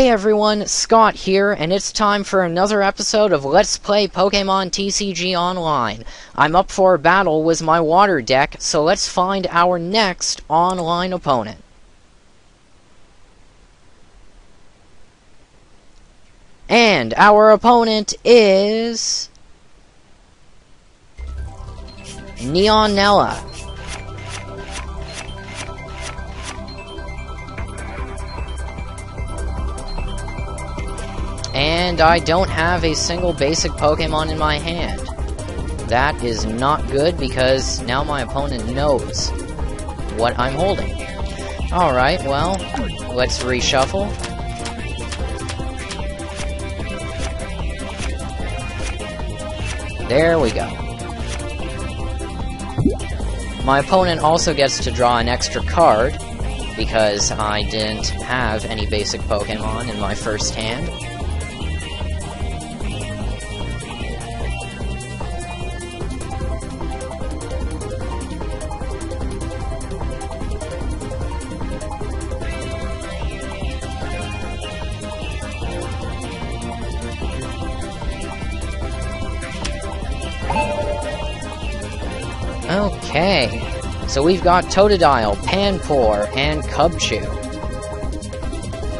Hey everyone, Scott here, and it's time for another episode of Let's Play Pokémon TCG Online. I'm up for a battle with my water deck, so let's find our next online opponent. And our opponent is Neonella. And I don't have a single basic Pokemon in my hand. That is not good because now my opponent knows what I'm holding. Alright, well, let's reshuffle. There we go. My opponent also gets to draw an extra card because I didn't have any basic Pokemon in my first hand. Okay, so we've got Totodile, Panpour, and Cubchoo.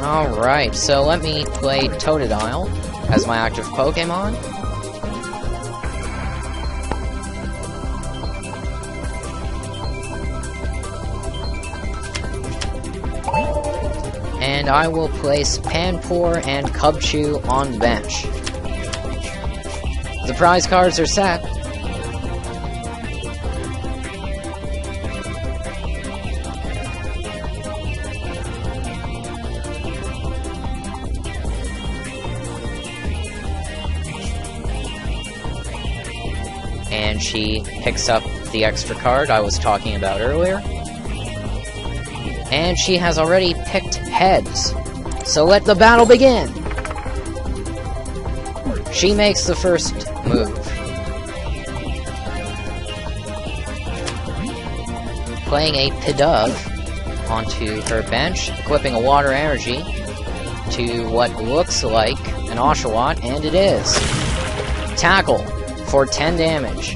Alright, so let me play Totodile as my active Pokemon. And I will place Panpour and Cubchoo on the bench. The prize cards are set. And she picks up the extra card I was talking about earlier. And she has already picked heads. So let the battle begin! She makes the first move. Playing a Pidove onto her bench, equipping a water energy to what looks like an Oshawott, and it is. Tackle for 10 damage.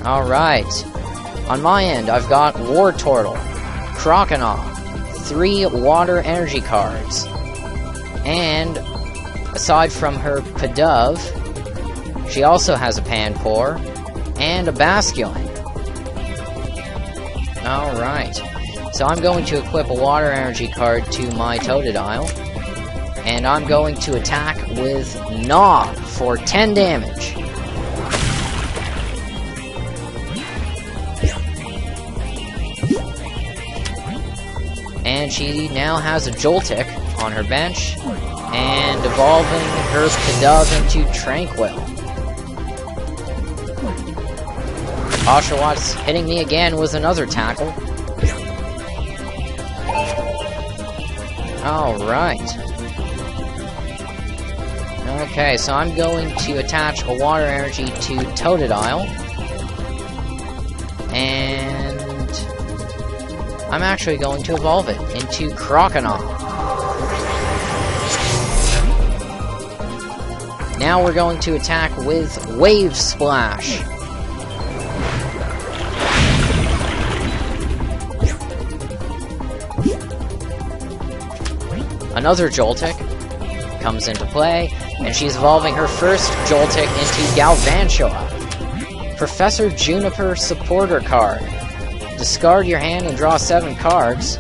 Alright. On my end, I've got Wartortle, Croconaw, 3 water energy cards. And, aside from her Pidove, she also has a Panpour and a Basculin. Alright. So I'm going to equip a water energy card to my Totodile. And I'm going to attack with Gnaw for 10 damage. And she now has a Joltik on her bench, and evolving her Pidove into Tranquil. Oshawott's hitting me again with another tackle. Alright. Okay, so I'm going to attach a water energy to Totodile. And I'm actually going to evolve it into Croconaw. Now we're going to attack with Wave Splash. Another Joltik comes into play, and she's evolving her first Joltik into Galvantula. Professor Juniper Supporter card. Discard your hand and draw 7 cards.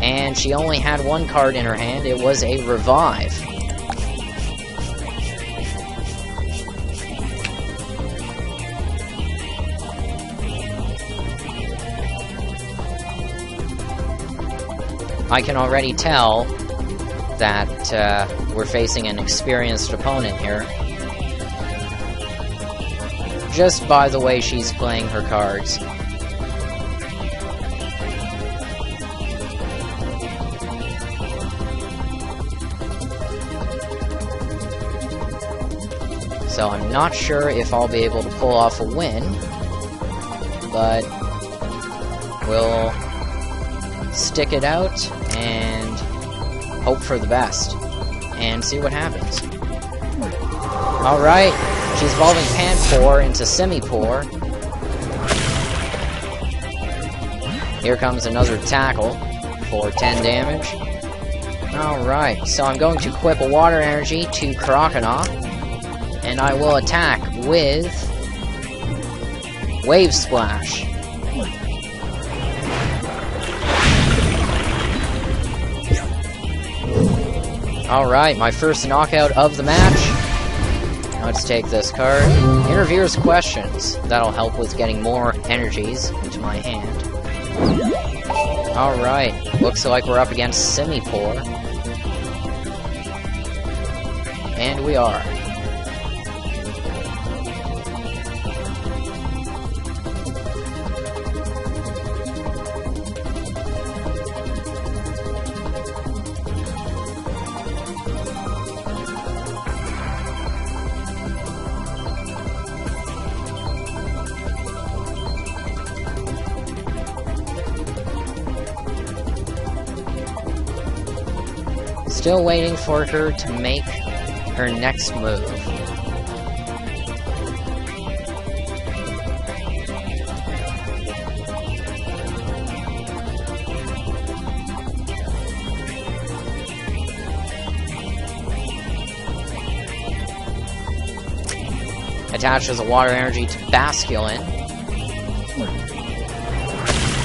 And she only had 1 card in her hand. It was a Revive. I can already tell that we're facing an experienced opponent here. Just by the way she's playing her cards. So I'm not sure if I'll be able to pull off a win, but we'll stick it out and hope for the best, and see what happens. Alright, she's evolving Panpour into Simipour. Here comes another tackle for 10 damage. Alright, so I'm going to equip a Water Energy to Croconaw, and I will attack with Wave Splash. Alright, my first knockout of the match. Let's take this card. Interviewer's Questions. That'll help with getting more energies into my hand. Alright, looks like we're up against Simipour. And we are. Still waiting for her to make her next move. Attaches a Water Energy to Basculin.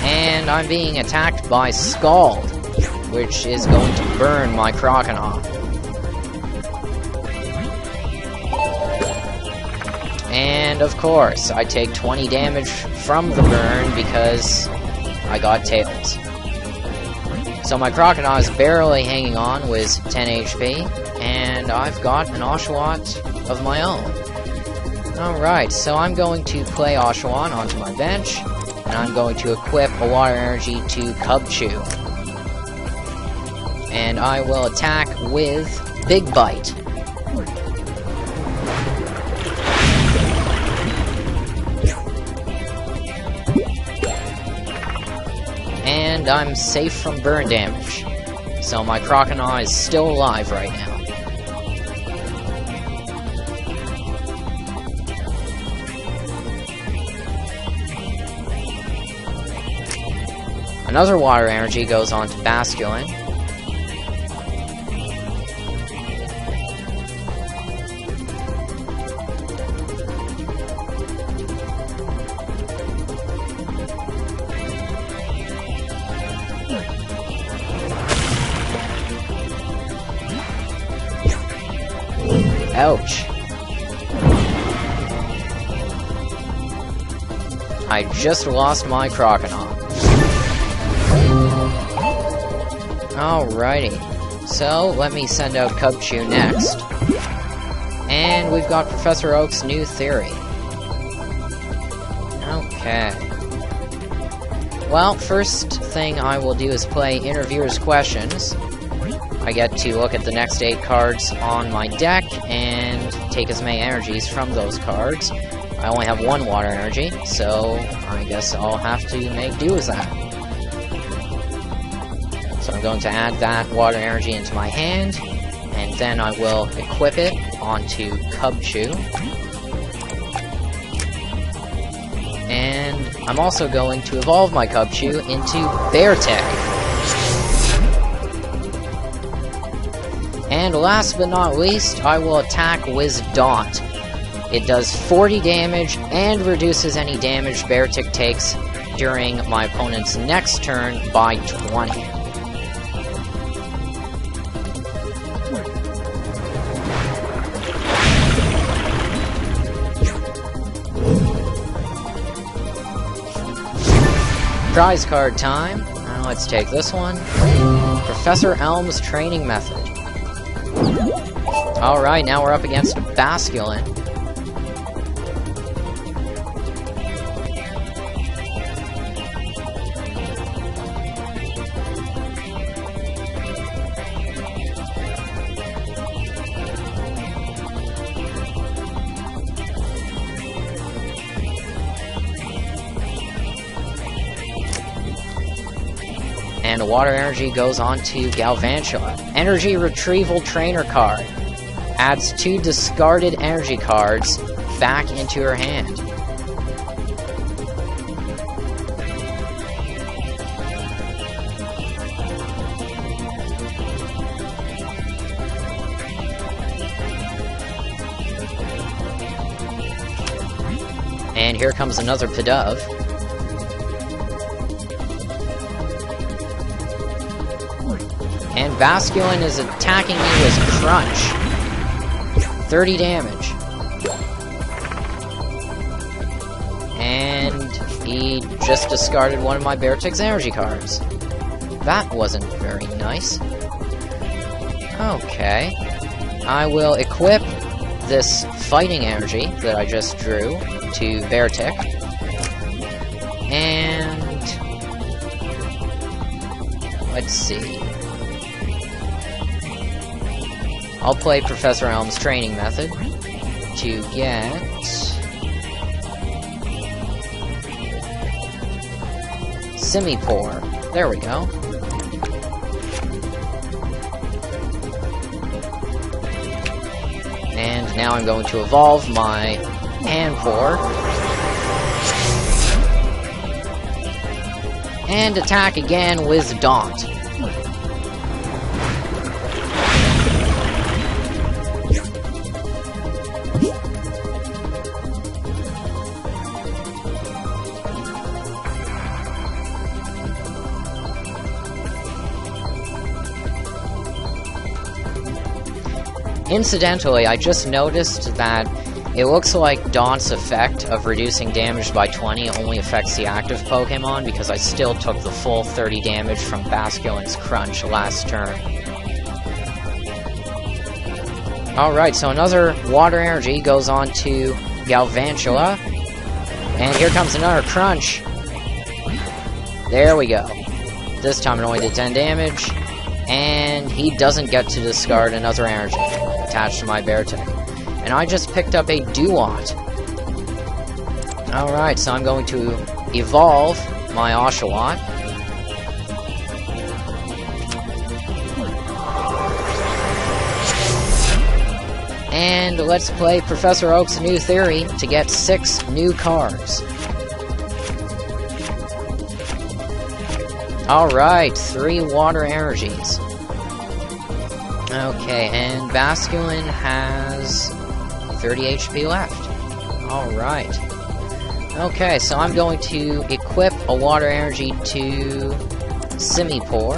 And I'm being attacked by Scald, which is going to burn my Croconaw. And of course, I take 20 damage from the burn because I got Tails. So my Croconaw is barely hanging on with 10 HP, and I've got an Oshawott of my own. Alright, so I'm going to play Oshawott onto my bench, and I'm going to equip a Water Energy to Cubchoo. And I will attack with Big Bite. And I'm safe from burn damage. So my Croconaw is still alive right now. Another Water Energy goes on to Basculin. Ouch. I just lost my Croconaw. Alrighty. So, let me send out Cubchoo next. And we've got Professor Oak's new theory. Okay. Well, first thing I will do is play Interviewer's Questions. I get to look at the next 8 cards on my deck and take as many energies from those cards. I only have 1 Water Energy, so I guess I'll have to make do with that. So I'm going to add that Water Energy into my hand, and then I will equip it onto Cubchoo. And I'm also going to evolve my Cubchoo into Beartic. And last but not least, I will attack with DAUNT. It does 40 damage and reduces any damage Beartic takes during my opponent's next turn by 20. Prize card time. Now let's take this one. Professor Elm's Training Method. Alright, now we're up against Basculin. And water energy goes on to Galvantula. Energy retrieval trainer card. Adds 2 discarded energy cards back into her hand. And here comes another Pidove. And Basculin is attacking me with Crunch. 30 damage. And he just discarded one of my Beartic's energy cards. That wasn't very nice. Okay. I will equip this fighting energy that I just drew to Beartic. And let's see. I'll play Professor Elm's training method to get Simipour. There we go. And now I'm going to evolve my Anpour. And attack again with Daunt. Incidentally, I just noticed that it looks like Daunt's effect of reducing damage by 20 only affects the active Pokémon, because I still took the full 30 damage from Basculin's Crunch last turn. Alright, so another water energy goes on to Galvantula. And here comes another Crunch. There we go. This time it only did 10 damage. And he doesn't get to discard another energy attached to my Beartic. And I just picked up a DAUNT. Alright, so I'm going to evolve my Oshawott. And let's play Professor Oak's new theory to get 6 new cards. Alright, 3 water energies. Okay, and Basculin has 30 HP left. Alright. Okay, so I'm going to equip a water energy to Simipour.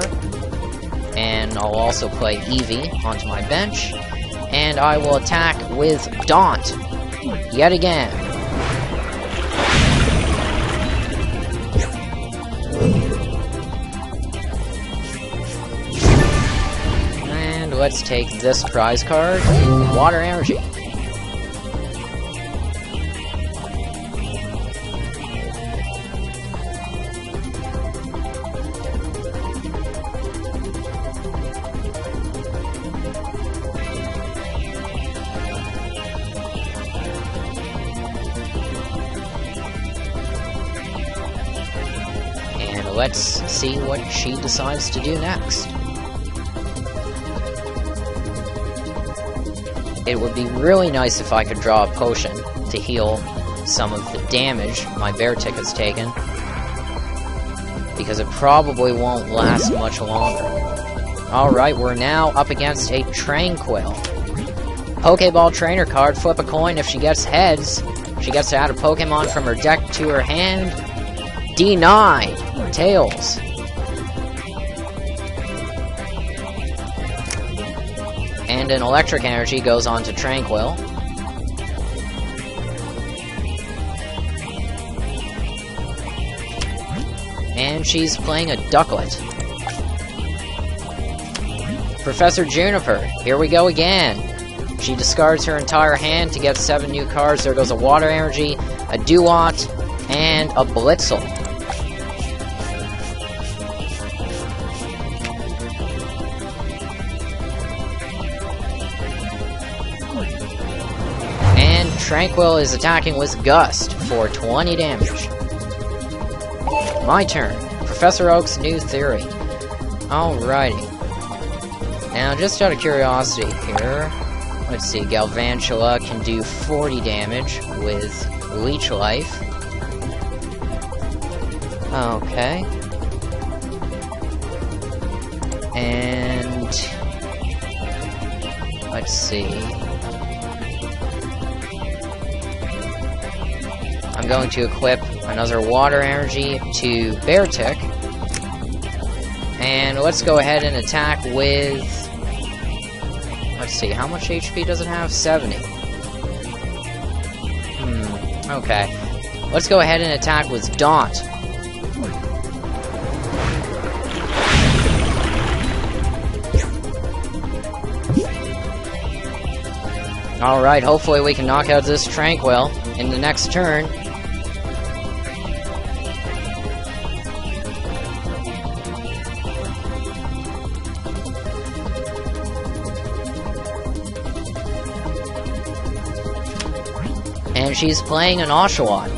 And I'll also play Eevee onto my bench. And I will attack with Daunt. Yet again. And let's take this prize card. Water energy. Let's see what she decides to do next. It would be really nice if I could draw a potion to heal some of the damage my Beartic has taken, because it probably won't last much longer. Alright, we're now up against a Tranquil. Pokeball trainer card, flip a coin. If she gets heads, she gets to add a Pokemon from her deck to her hand. Denied! Tails. And an electric energy goes on to Tranquil. And she's playing a Ducklet. Professor Juniper, here we go again. She discards her entire hand to get 7 new cards. There goes a water energy, a Duat, and a Blitzel. Tranquil is attacking with Gust for 20 damage. My turn. Professor Oak's new theory. Alrighty. Now, just out of curiosity here, let's see, Galvantula can do 40 damage with Leech Life. Okay. And let's see. I'm going to equip another water energy to Beartic. And let's go ahead and attack with... Let's see, how much HP does it have? 70. Okay. Let's go ahead and attack with DAUNT. Alright, hopefully we can knock out this Tranquil in the next turn. And she's playing an Oshawott.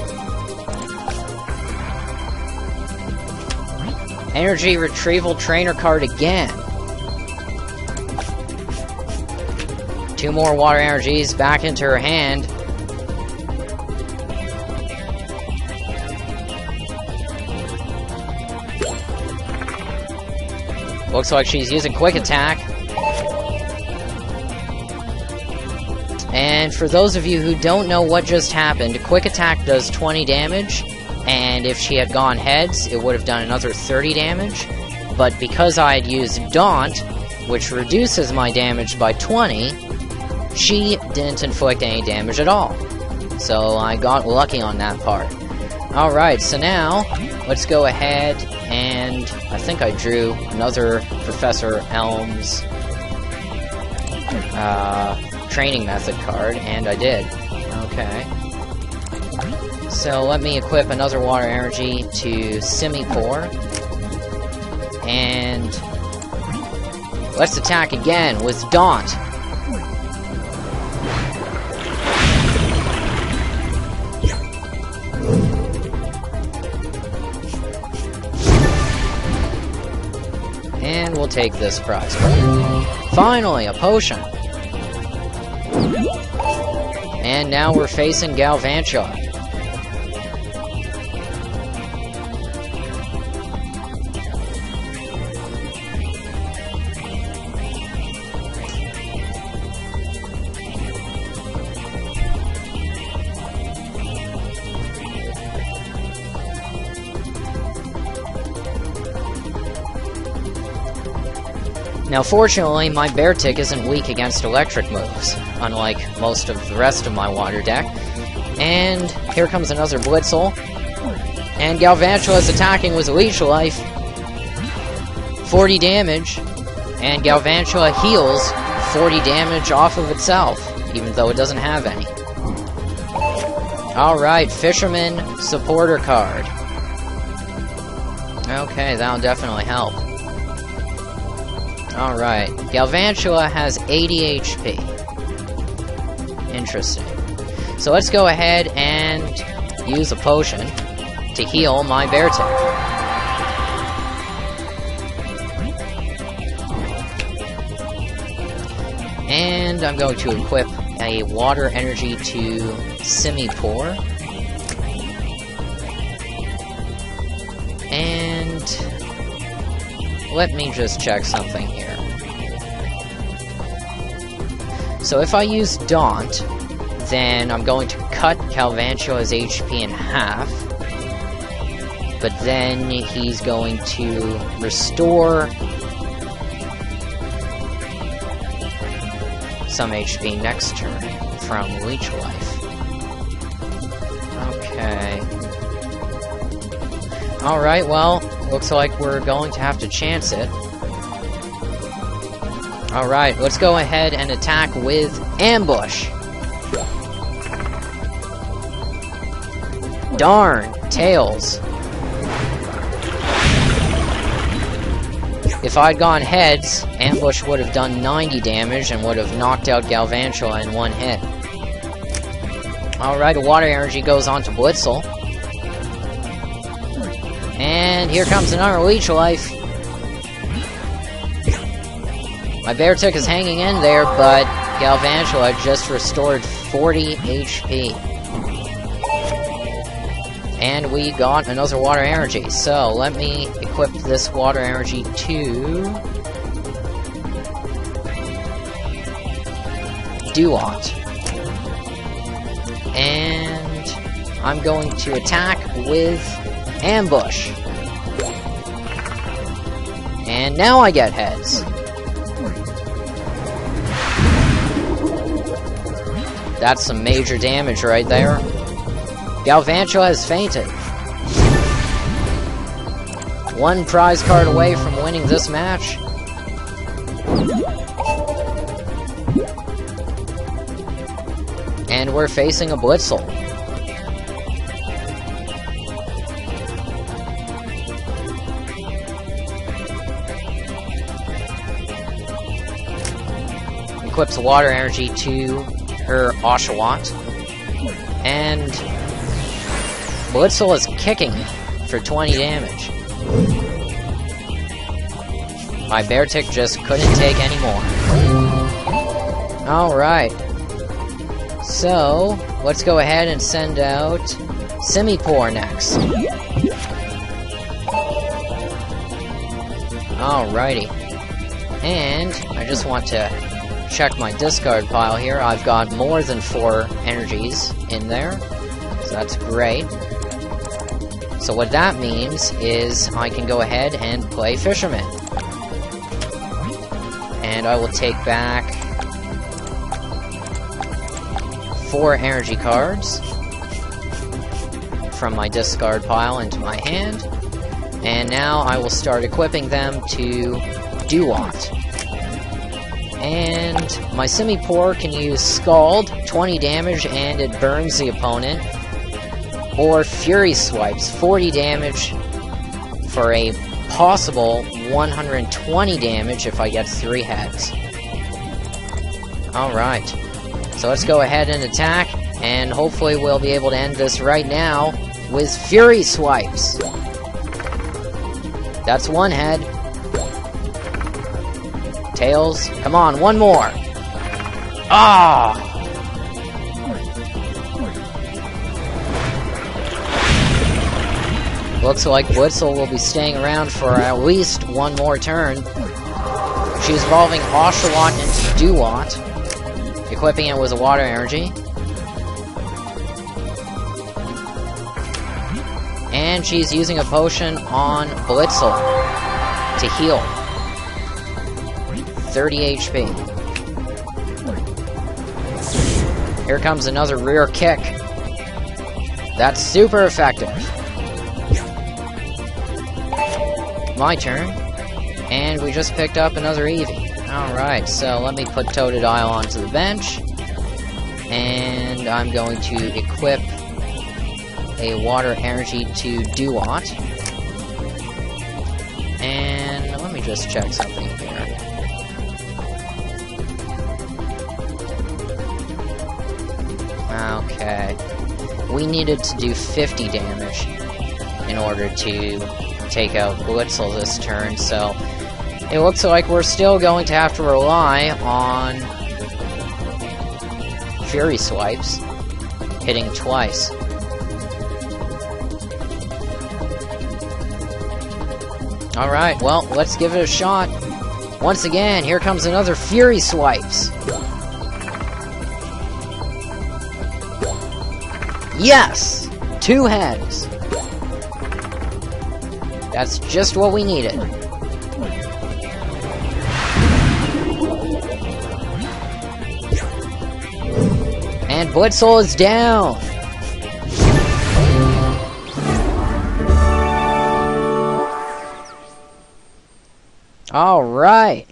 Energy Retrieval Trainer card again. 2 more water energies back into her hand. Looks like she's using Quick Attack. And for those of you who don't know what just happened, Quick Attack does 20 damage, and if she had gone heads, it would have done another 30 damage. But because I had used DAUNT, which reduces my damage by 20, she didn't inflict any damage at all. So I got lucky on that part. Alright, so now, let's go ahead and... I think I drew another Professor Elm's training method card, and I did. Okay. So let me equip another water energy to Simipour. And let's attack again with DAUNT. And we'll take this prize card. Finally, a potion. And now we're facing Galvantula. Now fortunately, my Beartic isn't weak against electric moves, unlike most of the rest of my water deck. And here comes another Blitzel. And Galvantula is attacking with Leech Life. 40 damage. And Galvantula heals 40 damage off of itself, even though it doesn't have any. Alright, Fisherman Supporter card. Okay, that'll definitely help. Alright, Galvantula has 80 HP. Interesting. So let's go ahead and use a potion to heal my Beartic. And I'm going to equip a water energy to Simipour. And let me just check something here. So if I use DAUNT, then I'm going to cut Galvantula's HP in half. But then he's going to restore some HP next turn from Leech Life. Okay. Alright, well, looks like we're going to have to chance it. Alright, let's go ahead and attack with Ambush. Darn, Tails. If I'd gone heads, Ambush would have done 90 damage and would have knocked out Galvantula in one hit. Alright, a water energy goes on to Blitzel. And here comes another Leech Life. My Beartic is hanging in there, but Galvantula just restored 40 HP. And we got another water energy. So, let me equip this water energy to DAUNT. And I'm going to attack with Ambush. And now I get heads. That's some major damage right there. Galvantula has fainted. One prize card away from winning this match. And we're facing a Blitzel. Equips water energy to her Oshawott. And Blitzel is kicking for 20 damage. My Beartic just couldn't take any more. Alright. So, let's go ahead and send out Simipour next. Alrighty. And I just want to check my discard pile here. I've got more than 4 energies in there, so that's great. So what that means is I can go ahead and play Fisherman. And I will take back 4 energy cards from my discard pile into my hand. And now I will start equipping them to DAUNT. And my Simipour can use Scald, 20 damage, and it burns the opponent. Or Fury Swipes, 40 damage for a possible 120 damage if I get 3 heads. Alright, so let's go ahead and attack, and hopefully we'll be able to end this right now with Fury Swipes. That's 1 head. Tails, come on, 1 more! Ah! Looks like Blitzel will be staying around for at least 1 more turn. She's evolving Oshawott into DAUNT, equipping it with a water energy. And she's using a potion on Blitzel to heal. 30 HP. Here comes another rear kick. That's super effective. My turn. And we just picked up another Eevee. Alright, so let me put Totodile onto the bench. And I'm going to equip a water energy to DAUNT. And let me just check something here. Okay. We needed to do 50 damage in order to take out Blitzel this turn, so it looks like we're still going to have to rely on Fury Swipes, hitting twice. Alright, well, let's give it a shot. Once again, here comes another Fury Swipes. Yes! 2 heads. That's just what we needed. And Blitzel is down! Alright!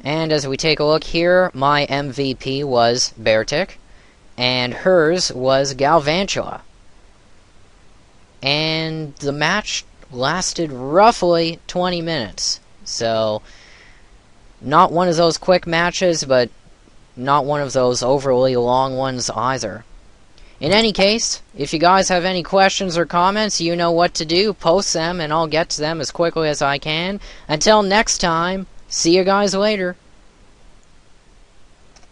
And as we take a look here, my MVP was Beartic, and hers was Galvantula. And the match lasted roughly 20 minutes. So, not one of those quick matches, but not one of those overly long ones either. In any case, if you guys have any questions or comments, you know what to do. Post them, and I'll get to them as quickly as I can. Until next time, See you guys later.